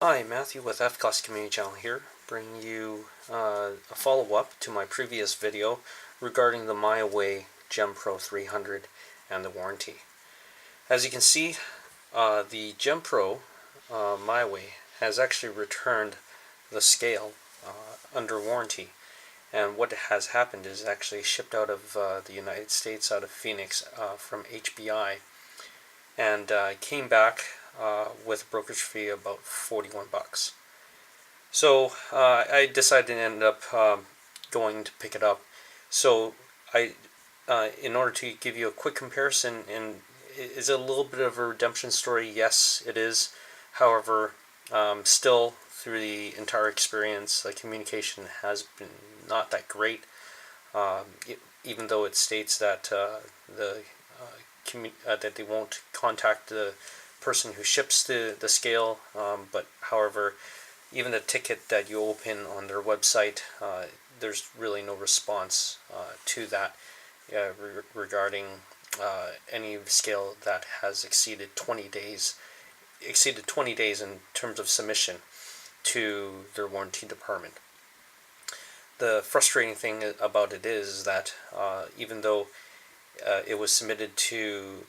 Hi, Matthew with F-Class Community Channel here, bringing you a follow-up to my previous video regarding the MY Weigh Gempro300 and the warranty. As you can see, the Gempro MY Weigh has actually returned the scale under warranty, and what has happened is actually shipped out of the United States, out of Phoenix, from HBI, and came back with a brokerage fee of about 41 bucks. So I decided to end up going to pick it up. So in order to give you a quick comparison, and is it a little bit of a redemption story? Yes, it is. However, still through the entire experience, the communication has been not that great. Even though it states that that they won't contact the person who ships the scale, but however, even the ticket that you open on their website, there's really no response to that regarding any scale that has exceeded 20 days in terms of submission to their warranty department. The frustrating thing about it is that even though it was submitted to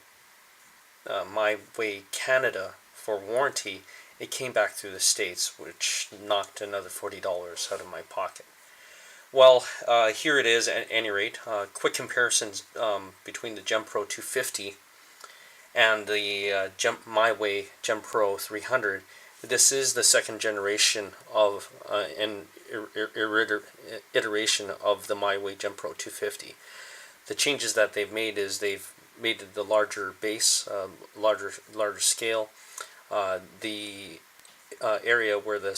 MY Weigh Canada for warranty, it came back through the States, which knocked another $40 out of my pocket. Well, here it is at any rate. Quick comparisons between the Gempro250 and the MY Weigh Gempro300. This is the second generation of an iteration of the MY Weigh Gempro250. The changes that they've made is they've made the larger base, larger scale. The area where the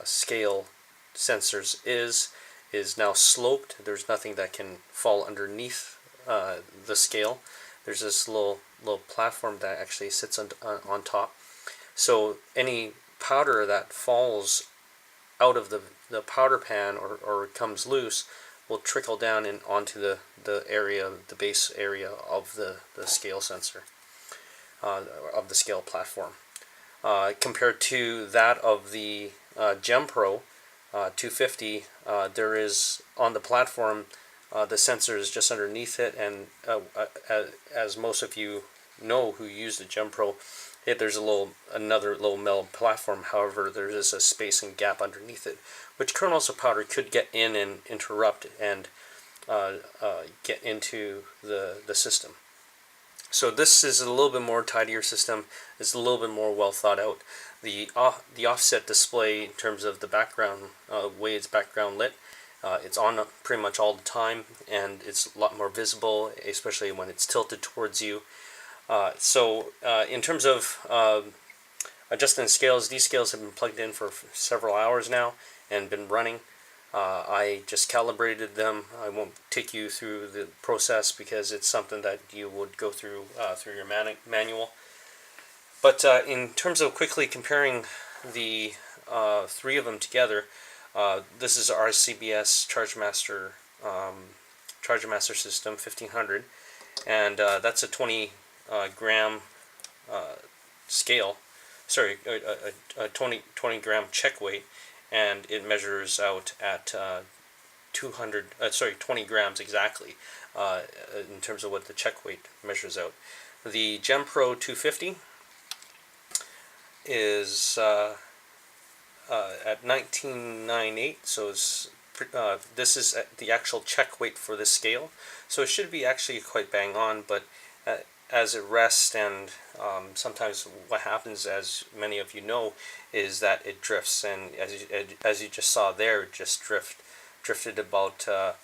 scale sensors is now sloped. There's nothing that can fall underneath the scale. There's this little platform that actually sits on top. So any powder that falls out of the powder pan or comes loose will trickle down and onto the area, the base area of the scale sensor, of the scale platform. Compared to that of the Gempro 250, there is on the platform, the sensor is just underneath it, and as most of you know who use the Gempro, there's another little metal platform. However, there is a space and gap underneath it, which kernels of powder could get in and interrupt and get into the system. So this is a little bit more tidier system. It's a little bit more well thought out. The offset display in terms of the background, way it's background lit, it's on pretty much all the time, and it's a lot more visible, especially when it's tilted towards you. So in terms of adjusting the scales, these scales have been plugged in for several hours now and been running. I just calibrated them. I won't take you through the process because it's something that you would go through through your manual. But in terms of quickly comparing the three of them together, this is our CBS Chargemaster system 1500, and that's a 20 gram scale. Sorry, a 20 gram check weight, and it measures out at 20 grams exactly in terms of what the check weight measures out. The Gempro 250 is at 19.98, so it's this is the actual check weight for this scale, so it should be actually quite bang on, but as it rests, and sometimes what happens, as many of you know, is that it drifts, and as you just saw there, it just drifted about a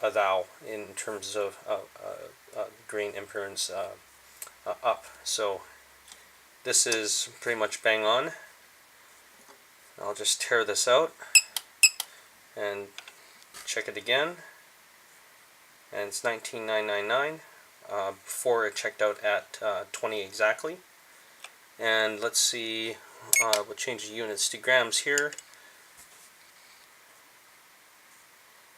thou in terms of grain impedance up. So this is pretty much bang on. I'll just tear this out and check it again, and it's 19.999. Before it checked out at 20 exactly. And let's see, we'll change the units to grams here.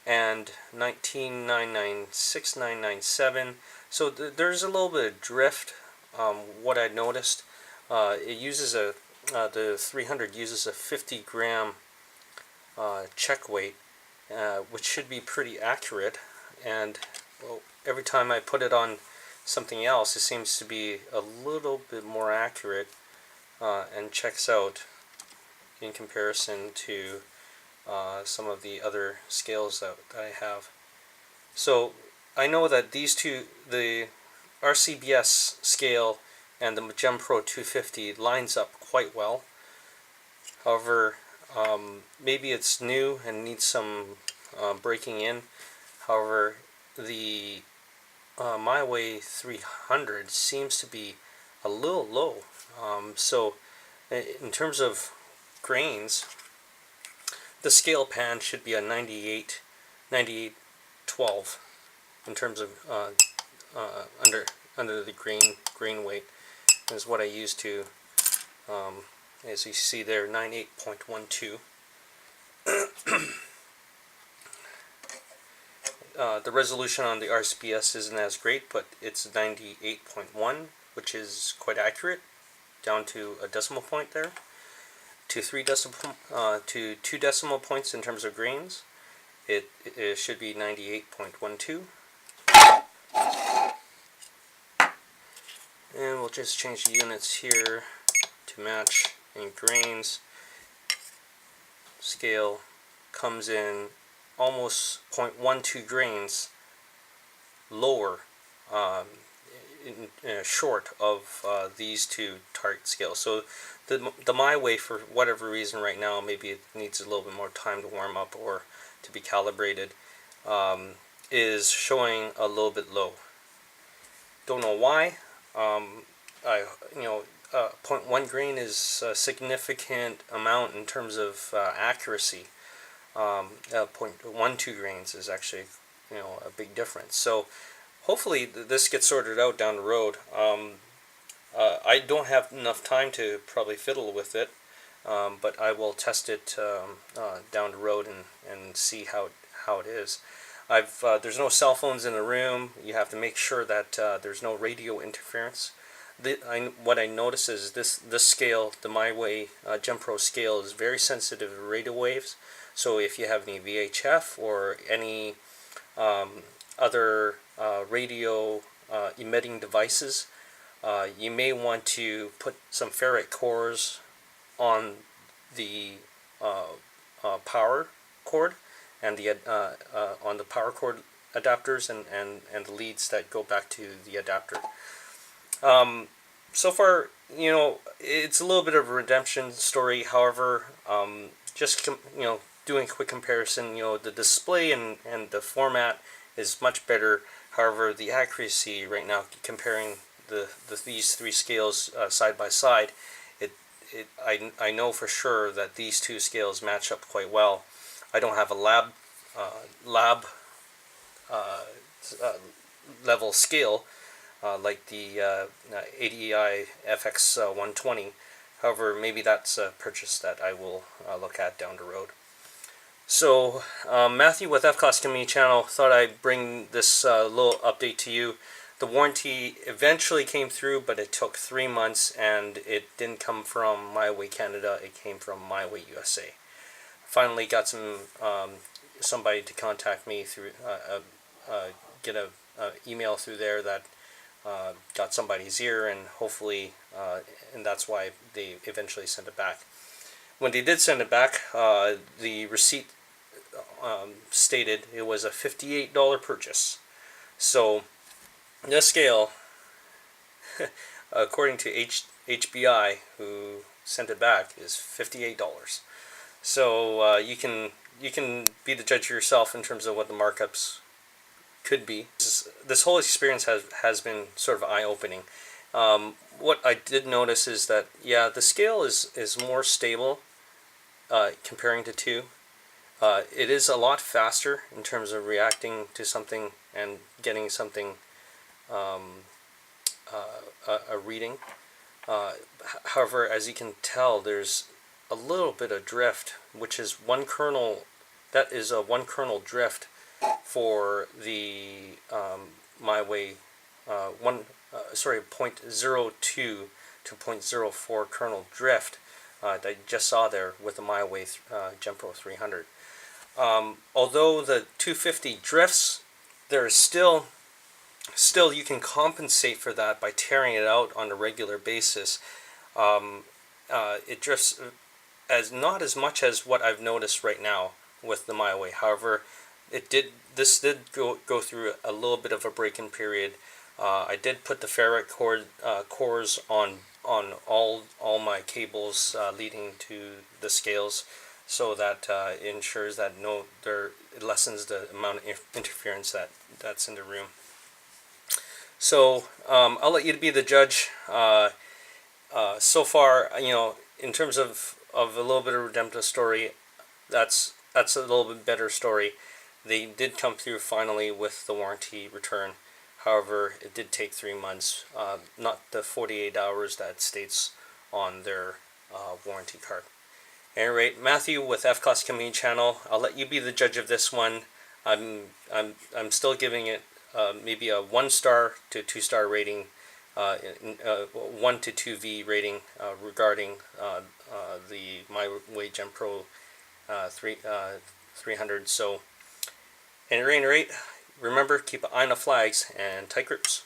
And 19.996.997. So there's a little bit of drift. What I noticed it uses the 300 uses a 50-gram check weight, which should be pretty accurate. And well, every time I put it on something else, it seems to be a little bit more accurate and checks out in comparison to some of the other scales that I have. So I know that these two, the RCBS scale and the Gempro250, lines up quite well. However, maybe it's new and needs some breaking in. However, the MY Weigh 300 seems to be a little low. So in terms of grains, the scale pan should be a 98.12 in terms of under the grain weight is what I use to, as you see there, 98.12. The resolution on the RCBS isn't as great, but it's 98.1, which is quite accurate, down to a decimal point there, to 2 decimal points in terms of grains. It should be 98.12. And we'll just change the units here to match in grains. Scale comes in almost 0.12 grains lower, short of these two target scales. So the MY Weigh, for whatever reason right now, maybe it needs a little bit more time to warm up or to be calibrated, is showing a little bit low. Don't know why. 0.1 grain is a significant amount in terms of accuracy. 0.12 grains is actually a big difference. So hopefully this gets sorted out down the road. I don't have enough time to probably fiddle with it, but I will test it down the road and see how it is. There's no cell phones in the room. You have to make sure that there's no radio interference. What I notice is this scale, the MY Weigh Gempro scale, is very sensitive to radio waves. So if you have any VHF or any other radio emitting devices, you may want to put some ferrite cores on the power cord and the on the power cord adapters and the leads that go back to the adapter. So far, it's a little bit of a redemption story. However, just doing a quick comparison, the display and the format is much better. However, the accuracy right now, comparing these three scales side by side, I know for sure that these two scales match up quite well. I don't have a lab level scale like the HBI FX120. However, maybe that's a purchase that I will look at down the road. So Matthew with F-Class Community Channel thought I'd bring this little update to you. The warranty eventually came through, but it took 3 months, and it didn't come from MY Weigh Canada. It came from MY Weigh USA. Finally got somebody to contact me through get a email through there that got somebody's ear, and hopefully and that's why they eventually sent it back. When they did send it back, the receipt stated it was a $58 purchase. So this scale, according to HBI, who sent it back, is $58. So you can be the judge yourself in terms of what the markups could be. This whole experience has been sort of eye-opening. What I did notice is that, yeah, the scale is more stable comparing to two. It is a lot faster in terms of reacting to something and getting something, a reading. However, as you can tell, there's a little bit of drift, which is one kernel. That is a 1 kernel drift for the MY Weigh 0.02 to 0.04 kernel drift that you just saw there with the MY Weigh Gempro300. Although the 250 drifts, there is still you can compensate for that by tearing it out on a regular basis. It drifts not as much as what I've noticed right now with the MY Weigh. However, this did go through a little bit of a break-in period. I did put the ferrite cores on all my cables leading to the scales, so that it ensures that it lessens the amount of interference that's in the room. So I'll let you be the judge. So far, in terms of a little bit of redemptive story, that's a little bit better story. They did come through finally with the warranty return. However, it did take 3 months, not the 48 hours that states on their warranty card. At any rate, Matthew with F Class Community Channel, I'll let you be the judge of this one. I'm still giving it maybe a 1-star to 2-star rating, 1 to 2V rating regarding the MY Weigh Gempro 300. So, at any rate, remember, keep an eye on the flags and tight grips.